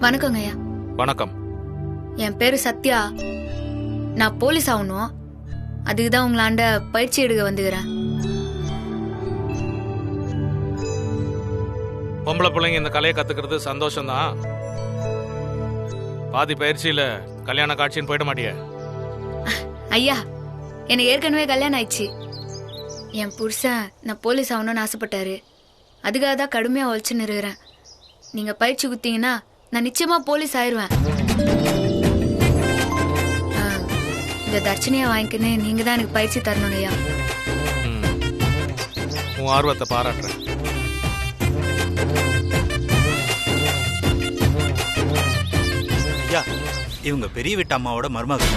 வணக்கங்க ஐயா. வணக்கம். என் பேரு சத்யா. நான் போலீஸ் ஆகணும். அதுக்குதான் உங்களாண்ட பயிற்சி எடுக்க வந்துக்கிறேன். பொம்பளை பிள்ளைங்க இந்த கலையை கத்துக்கிறது சந்தோஷம்தான். பாதி பயிற்சியில கல்யாண காட்சின்னு போயிட மாட்டியே? ஐயா, எனக்கு ஏற்கனவே கல்யாணம் ஆயிடுச்சு. என் புருஷன் நான் போலீஸ் ஆகணும்னு ஆசைப்பட்டாரு. அதுக்காக தான் கடுமையா உழைச்சுன்னு இருக்கிறேன். நீங்க பயிற்சி குத்தீங்கன்னா நான் நிச்சயமா போலீஸ் ஆயிடுவேன். இந்த தர்ச்சனையை வாங்கிக்கின்னு நீங்க தான் எனக்கு பயிற்சி தரணும் ஐயா. உன் ஆர்வத்தை பாராட்டுறேன். ஐயா, இவங்க பெரிய வீட்டு அம்மாவோட மருமகள்.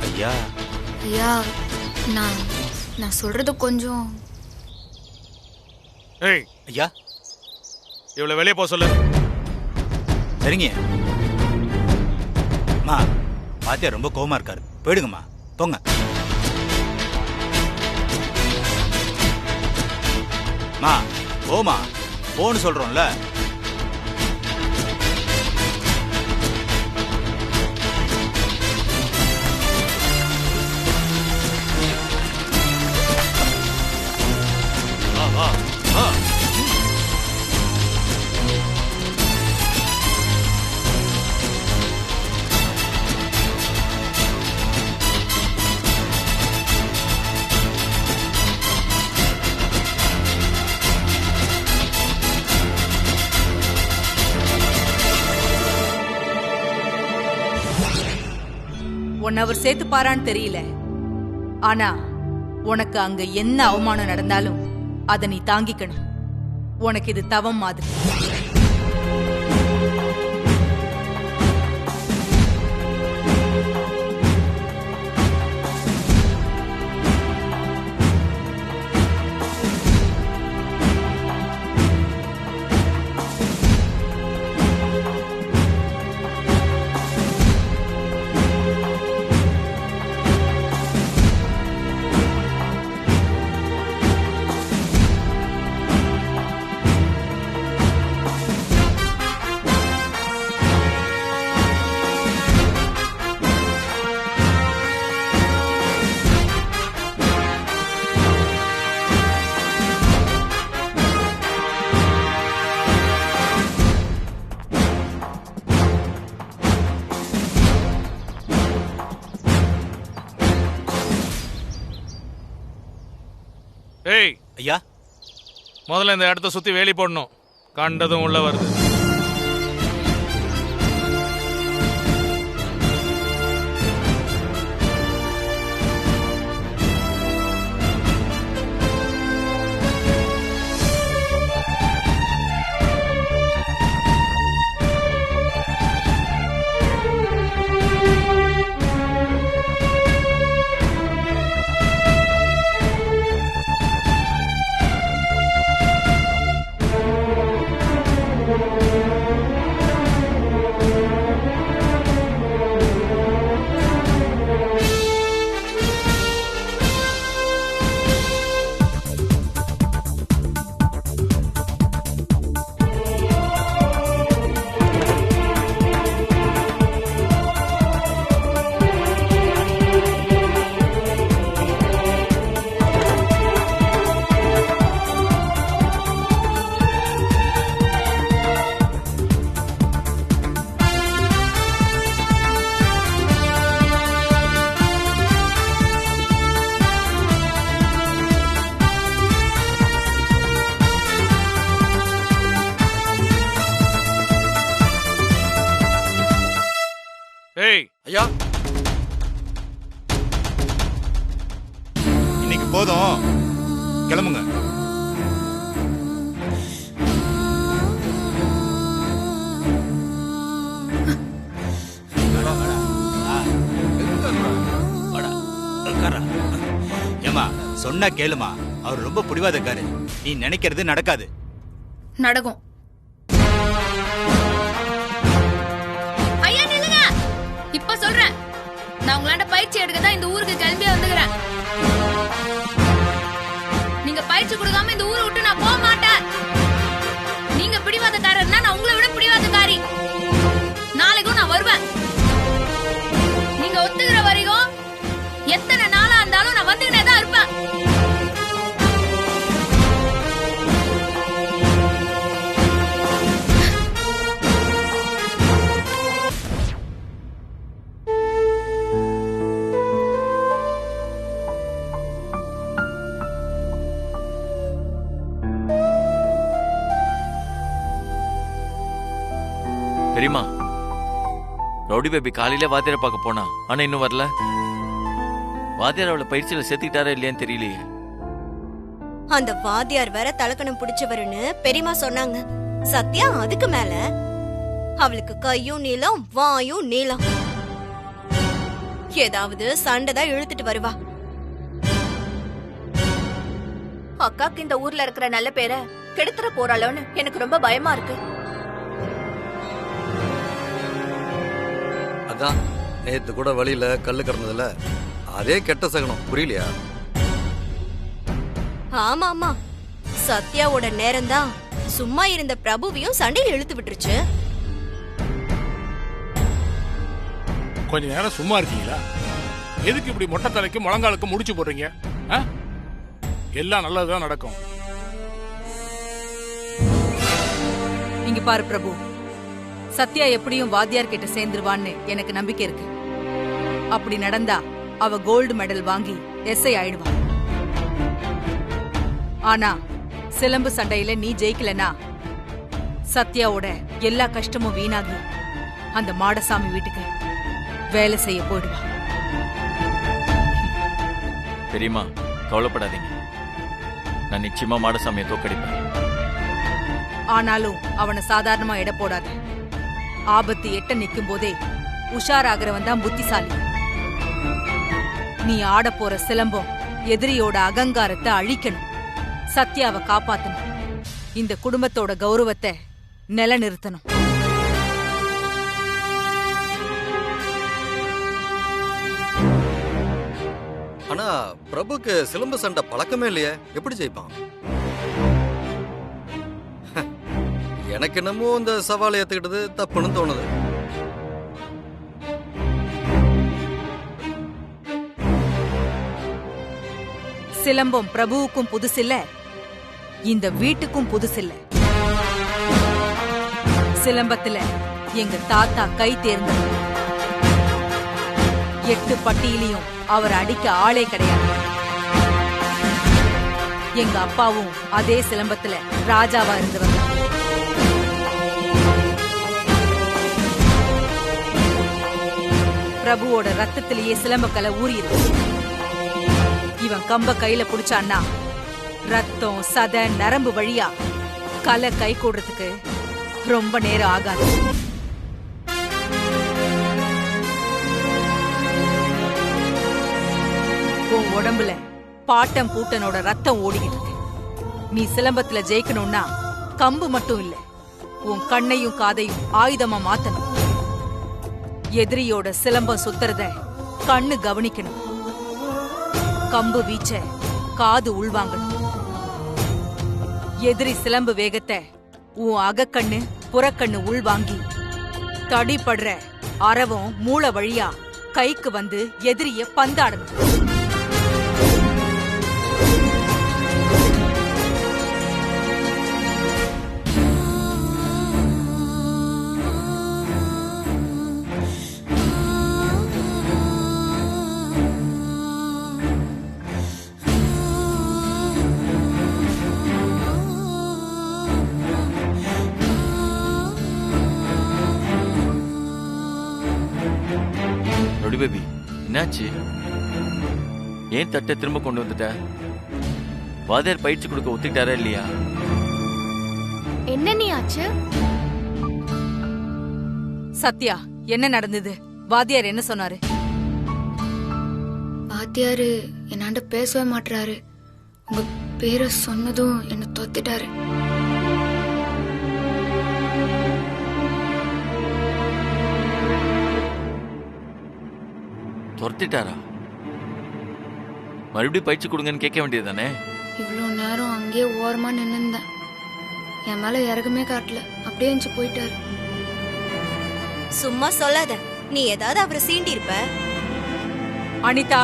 ஐயா ஐயா, நான் சொல்றது கொஞ்சம். ஏய் ஐயா, இவ்வளவு வெளியே போக சொல்லு. சரிங்க. அம்மா, பாத்தியா ரொம்ப கோவமா இருக்காரு. போயிடுங்கம்மா, போங்க. மா, போமா, போன்னு சொல்றோம்ல. உன்னை அவர் சேர்த்து பாரான்னு தெரியல. ஆனா உனக்கு அங்க என்ன அவமானம் நடந்தாலும் அதை நீ தாங்கிக்கணும். உனக்கு இது தவம் மாதிரி. ஏய் ஐயா, முதல்ல இந்த இடத்த சுத்தி வேலி போடணும். கண்டதும் உள்ள வருது. ஏய் ஐயா, இன்னைக்கு போதும், கிளம்புங்க. ஏமா, சொன்னா கேளுமா. அவர் ரொம்ப புடிவாதக்காரு. நீ நினைக்கிறது நடக்காது. நடக்கும். ஐயா நில்லுங்க, இப்ப சொல்றேன். நான் உங்களாண்ட பயிற்சி எடுக்க தான் இந்த ஊருக்கு கிளம்பி வந்துக்கிறேன். நீங்க பயிற்சி கொடுக்காம இந்த ஊரை விட்டு நான் போக மாட்டேன். நீங்க பிடிவாதக்காரர்னா நான் உங்களை விட பிடிவாதக்காரி. நாளைக்கும் நான் வருவேன். நீங்க ஒத்துக்கிற வரைக்கும் எத்தனை நாளா இருந்தாலும் நான் வந்துக்கிட்டே தான் இருப்பேன். பெரியம்மா, ரவுடி பேபி காலையில வாத்தியார பார்க்க போனா, ஆனா இன்னும் வரல. வாத்தியார் அவளை பயிற்சியில சேர்த்துக்கிட்டாரா இல்லையான்னு தெரியலையே. அந்த வாத்தியார் வேற தலக்கணம் பிடிச்சவருன்னு பெரியமா சொன்னாங்க. சத்யா அதுக்கு மேல அவளுக்கு கையும் நீளம் வாயும் நீளம். ஏதாவது சண்டைதான் இழுத்துட்டு வருவா. அக்காக்கு இந்த ஊர்ல இருக்கிற நல்ல பேரை கெடுத்துற போறாளோன்னு எனக்கு ரொம்ப பயமா இருக்கு. அதான் நேத்து கூட வழியில கல்லு கிடந்ததுல அதே கெட்ட சகனம், புரியலையா? ஆமா ஆமா, சத்யாவோட நேரம்தான் சும்மா இருந்த பிரபுவையும் சண்டையில் இழுத்து விட்டுருச்சு. கொஞ்ச நேரம் சும்மா இருக்கீங்களா? எதுக்கு இப்படி மொட்டை தலைக்கு முழங்காலுக்கு முடிச்சு போடுறீங்க? எல்லாம் நல்லதுதான் நடக்கும். இங்க பாரு பிரபு, சத்யா எப்படியும் வாத்தியார் கிட்ட சேர்ந்துருவான்னு எனக்கு நம்பிக்கை இருக்கு. அப்படி நடந்தா அவ கோல்டு மெடல் வாங்கி எஸ்ஐ ஆயிடுவான். ஆனா சிலம்பு சண்டையில நீ ஜெயிக்கலனா சத்யாவோட எல்லா கஷ்டமும் வீணாகி அந்த மாடசாமி வீட்டுக்கு வேலை செய்ய போயிடுவா. பெரியம்மா, கவலைப்படாதீங்க. நான் நிச்சயமா மாடசாமியை தோக்கடிப்பேன். ஆனாலும் அவனை சாதாரணமா எடை போடாத. ஆபத்து எட்ட நிக்கும் போதே உஷாராகிறவன் தான் புத்திசாலி. நீ ஆட போற சிலம்பம் எதிரியோட அகங்காரத்தை அழிக்கணும். சத்யாவை காப்பாத்தணும். இந்த குடும்பத்தோட கௌரவத்தை நிலைநிறுத்தணும். ஆனா பிரபுக்கு சிலம்பு சண்டை பழக்கமே இல்லையே, எப்படி ஜெயிப்பான்? எனக்கு என்னமோ இந்த சவாலை ஏத்துக்கிட்டது தப்புன்னு தோணுது. சிலம்பம் பிரபுவுக்கும் புதுசில்ல, இந்த வீட்டுக்கும் புதுசில்ல. சிலம்பத்துல எங்க தாத்தா கை தேர்ந்தவர். 8 பட்டியிலையும் அவர் அடிக்க ஆளே கிடையாது. எங்க அப்பாவும் அதே சிலம்பத்துல ராஜாவா இருந்தவர். பிரபுவோட ரத்தத்திலேயே சிலம்பக்கலை ஊறியிருக்கு. இவன் கம்ப கையில புடிச்சான்னா ரத்தம் சத நரம்பு வழியா கலை கை கூடுறதுக்கு ரொம்ப நேரம் ஆகாது. உன் உடம்புல பாட்டம் பூட்டனோட ரத்தம் ஓடிக்கிட்டு இருக்கு. நீ சிலம்பத்துல ஜெயிக்கணும்னா கம்பு மட்டும் இல்ல, உன் கண்ணையும் காதையும் ஆயுதமா மாத்தணும். எதிரியோட சிலம்பம் சுத்துறத கண்ணு கவனிக்கணும். கம்பு வீச்ச காது உள்வாங்கணும். எதிரி சிலம்பு வேகத்தை உன் அகக்கண்ணு புறக்கண்ணு உள்வாங்கி தடிபடுற அரவம் மூளை வழியா கைக்கு வந்து எதிரிய பந்தாடணும். பேபி, என்னாச்சு? ஏன் தட்டை திரும்ப கொண்டு வந்துட்ட? வாத்தியார் பயிற்சி கொடுக்க ஒத்துக்கிட்டாரா இல்லையா? என்ன நீ ஆச்சு? சத்யா, என்ன நடந்தது? வாத்தியார் என்ன சொன்னாரு? வாத்தியாரு என்னாண்ட பேசவே மாட்டாரு. உங்க பேரை சொன்னதும் என்ன தோத்துட்டாரு. துரத்திட்டாரா? மறுபடியும் பயிற்சி கொடுங்கன்னு கேட்க வேண்டியதுதானே? இவ்வளோ நேரம் அங்கேயே ஓரமா நின்னுந்தேன். என் மேல இறக்கமே காட்டல, அப்படியே எஞ்சி போயிட்டாரு. சும்மா சொல்லாத, நீ ஏதாவது அவரை சீண்டி இருப்ப. அனிதா,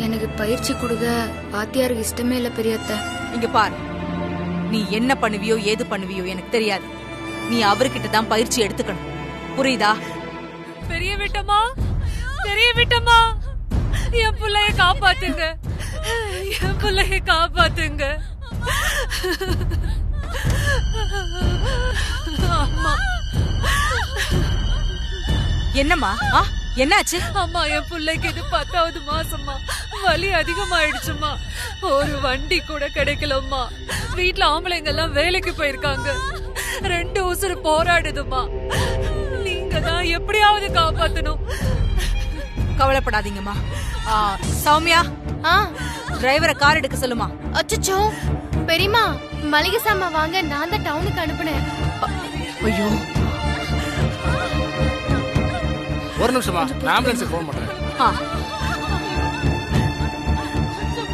எனக்கு பயிற்சி கொடுக்க வாத்தியாருக்கு இஷ்டமே இல்ல பெரியத்த. இங்க பாரு, நீ என்ன பண்ணுவியோ ஏது பண்ணுவியோ எனக்கு தெரியாது. நீ அவர்கிட்ட தான் பயிற்சி எடுத்துக்கணும், புரியுதா? பெரிய விட்டமா, பெரிய விட்டமா, என் பிள்ளைய காப்பாத்துங்க, என் பிள்ளைய காப்பாத்துங்க. அம்மா, என்னம்மா? என்னாச்சு? அம்மா, என் பிள்ளைக்கு இது 10வது மாசம்மா. வலி அதிகமாயிடுச்சுமா. ஒரு வண்டி கூட கிடைக்கலம்மா. வீட்டுல ஆம்பளைங்க எல்லாம் வேலைக்கு போயிருக்காங்க. 2 உசுறு போராடுதுமா. நீங்க தான் எப்படியாவது காப்பாத்தணும். கவலைப்படாதீங்கம்மா. சௌமியா, டிரைவரை கார் எடுக்க சொல்லுமா. அச்சச்சோ பெரியமா, மளிகை சாமான் வாங்க நான் தான் டவுனுக்கு அனுப்புனேன். ஐயோ, ஒரு நிமிஷமா, நான் ஆம்புலன்ஸுக்கு ஃபோன் பண்றேன்.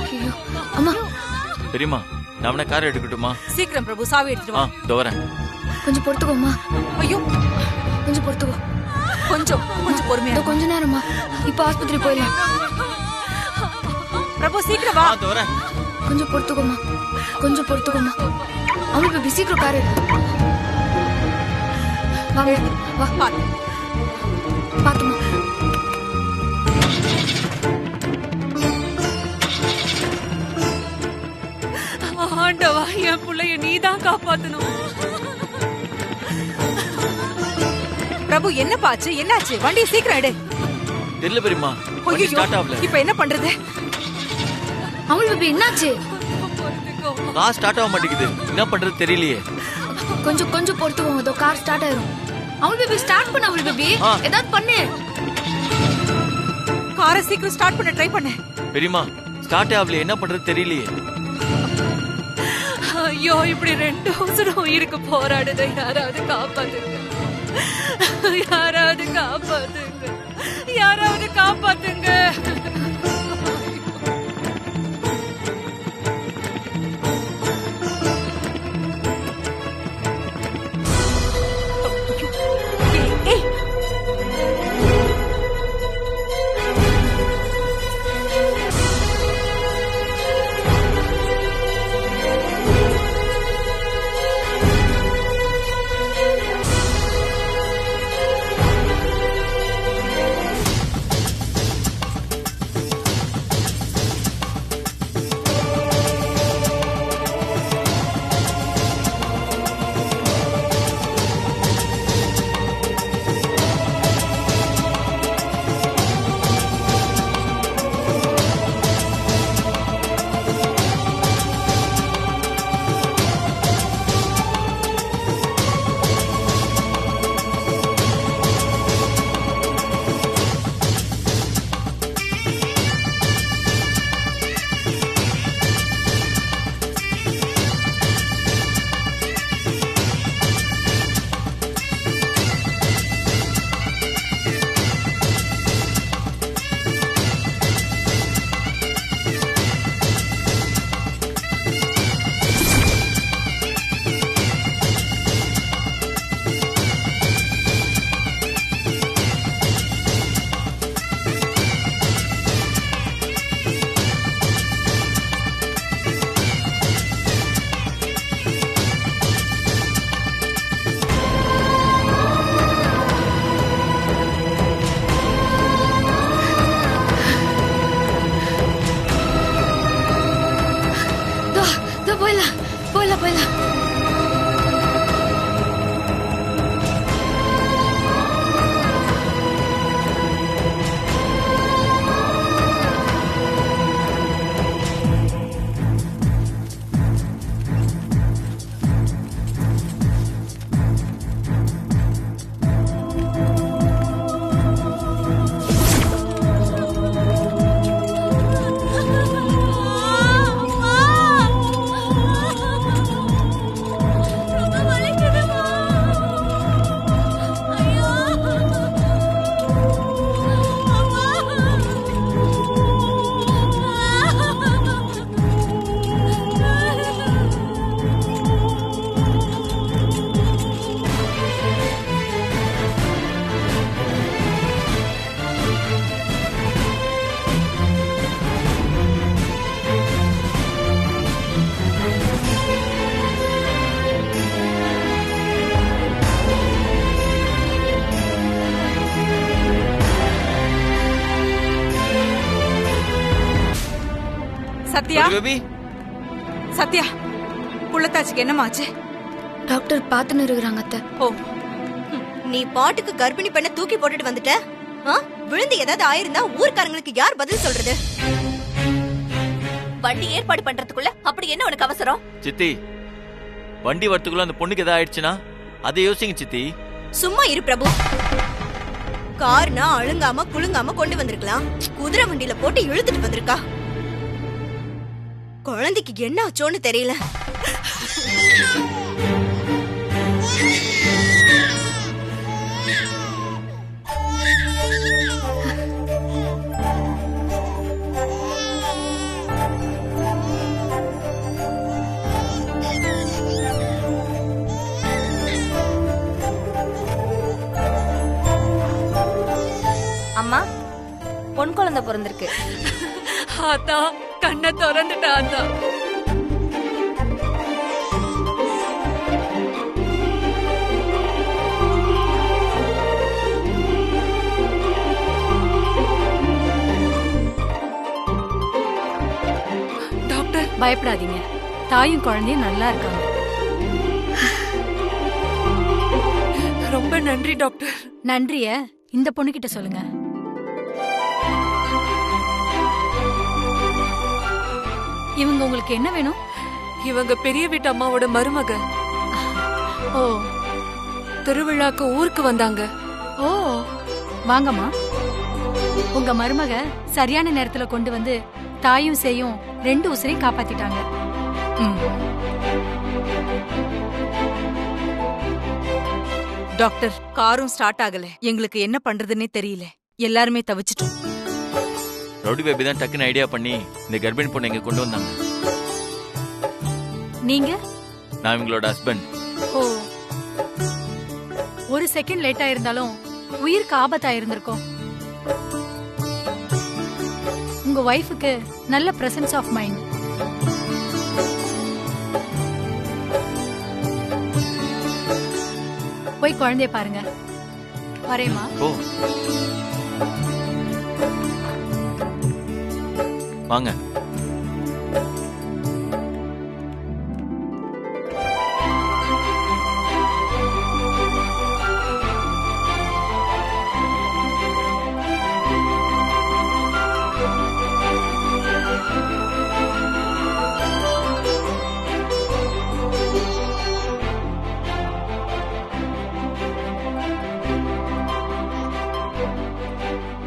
ஐயோ, அம்மா. பெரியம்மா, நான் கார் எடுக்கட்டுமா? சீக்கிரம் பிரபு, சாவி எடுத்துட்டு வா. இதோ வரேன். கொஞ்சம் பொறுத்துக்கோமா. ஐயோ, கொஞ்சம் பொறுத்துக்கோ. கொஞ்சம் பொறுமையா. கொஞ்ச நேரமா, இப்ப ஆஸ்பத்திரி போயிடலாம். பிரபு சீக்கிரம் வா. இதோ வரேன். கொஞ்சம் பொறுத்துக்கோமா, கொஞ்சம் பொறுத்துக்கோமா. அவங்க இப்ப சீக்கிரம் காரு. வாங்க, வா. பாத்துமா. ஆண்டவா, என் பிள்ளைய நீதான் காப்பாத்தணும். பிரபு, என்னப்பாச்சு? என்னாச்சு? வண்டியை சீக்கிரம் எடு. தெரியல பெரியம்மா, வண்டி ஸ்டார்ட் ஆகல. இப்ப என்ன பண்றது? அவங்களுக்கு இப்ப என்னாச்சு? கார் ஸ்டார்ட் ஆக மாட்டேங்குது. என்ன பண்றது தெரியலையே. கொஞ்சம் பொறுத்துக்கோங்க, இதோ கார் ஸ்டார்ட் ஆயிரும். அவள் பேபி ஸ்டார்ட் பண்ண, அவள் பேபி ஏதாவது பண்ணு. காரை சீக்கிரம் ஸ்டார்ட் பண்ண ட்ரை பண்ணு. பெரியம்மா, ஸ்டார்ட் ஆகல. என்ன பண்றது தெரியலையே. ஐயோ, இப்படி 2 உசுரும் உயிருக்கு போராடுது. யாராவது காப்பாத்துங்க, யாராவது காப்பாத்துங்க, யாராவது காப்பாத்துங்க. போயிடலாம். சத்யா பேபி சத்யா புள்ளத்தாச்சிக்கு என்னமாச்சு? டாக்டர் பார்த்துன்னு இருக்கிறாங்க அத்தை. ஓ நீ பாட்டுக்கு கர்ப்பிணி பெண்ணை தூக்கி போட்டுட்டு வந்துட்ட. விழுந்து ஏதாவது ஆயிருந்தா ஊர்க்காரங்களுக்கு யார் பதில் சொல்றது? வண்டி ஏற்பாடு பண்றதுக்குள்ள அப்படி என்ன உனக்கு அவசரம்? சித்தி, வண்டி வரத்துக்குள்ள அந்த பொண்ணுக்கு ஏதாவது ஆயிடுச்சுன்னா அதை யோசிங்க சித்தி. சும்மா இரு பிரபு. கார்னா அழுங்காம குலுங்காம கொண்டு வந்திருக்கலாம். குதிரை வண்டியில போட்டு இழுத்துட்டு வந்திருக்கா. குழந்தைக்கு என்ன ஆச்சோன்னு தெரியல. அம்மா, பொன் குழந்தை பிறந்திருக்கு. ஆத்தா கண்ணை திறந்துட்டா ஆத்தா. டாக்டர் பயப்படாதீங்க, தாயும் குழந்தையும் நல்லா இருக்காங்க. ரொம்ப நன்றி டாக்டர். நன்றிய இந்த பொண்ணுகிட்ட சொல்லுங்க. இவங்க உங்களுக்கு என்ன வேணும்? இவங்க பெரிய வீட்டு அம்மாவோட மருமக. ஓ, திருவிழாக்கு ஊருக்கு வந்தாங்க. ஓ, வாங்கம்மா. உங்க மருமக சரியான நேரத்துல கொண்டு வந்து தாயும் சேயும் 2 உசிரையும் காப்பாத்திட்டாங்க. டாக்டர், காரும் ஸ்டார்ட் ஆகல. எங்களுக்கு என்ன பண்றதுன்னே தெரியல. எல்லாருமே தவிச்சிட்டோம். ரவுடி பேபி தான் டக்குன்னு ஐடியா பண்ணி இந்த கர்ப்பிணி பொண்ணு இங்க கொண்டு வந்தாங்க. நீங்க? நான் இவங்களோட ஹஸ்பண்ட். ஓ, ஒரு செகண்ட் லேட்டா இருந்தாலும் உயிருக்கு ஆபத்தா இருந்திருக்கும். உங்க வைஃபுக்கு நல்ல பிரசன்ஸ் ஆஃப் மைண்ட். போய் குழந்தைய பாருங்க. வரேம்மா. ஓ, வாங்க.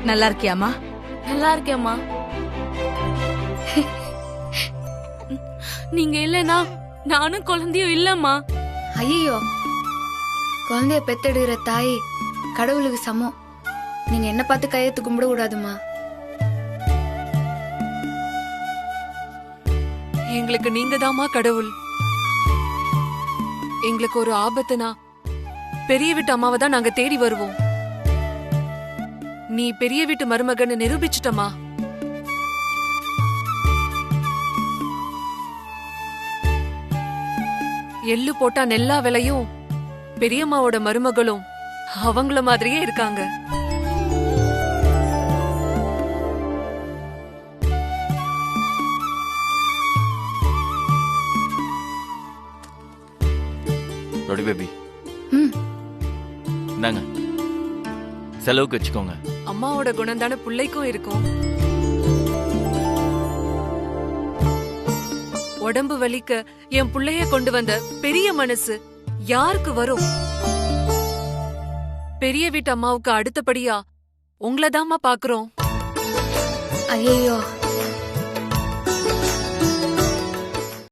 நல்லா இருக்கியாமா? நல்லா இருக்கேம்மா. நீங்க இல்லனா நானும் குழந்தையும் இல்லம்மா. ஐயோ, குழந்தைய பெத்தெடுக்கிற தாய் கடவுளுக்கு சமம். நீங்க என்ன பார்த்து கையெழுத்து கும்பிட கூடாதுமா. எங்களுக்கு நீங்க தாமா கடவுள். எங்களுக்கு ஒரு ஆபத்துனா பெரிய வீட்டு அம்மாவை தான் நாங்க தேடி வருவோம். நீ பெரிய வீட்டு மருமகன்னு நிரூபிச்சிட்டமா. எள்ளு போட்டா நெல்லா விலையும் பெரியம்மாவோட மருமகளும் அவங்கள மாதிரியே இருக்காங்க. ரவுடி பேபி, இந்தாங்க, செலவுக்கு வச்சுக்கோங்க. அம்மாவோட குணம் தானே பிள்ளைக்கும் இருக்கும். உடம்பு வலிக்க என் பிள்ளைய கொண்டு வந்த பெரிய மனசு யாருக்கு வரும்? பெரிய வீட்டு அம்மாவுக்கு அடுத்தபடியா உங்களதாமா பாக்குறோம். ஐயோ,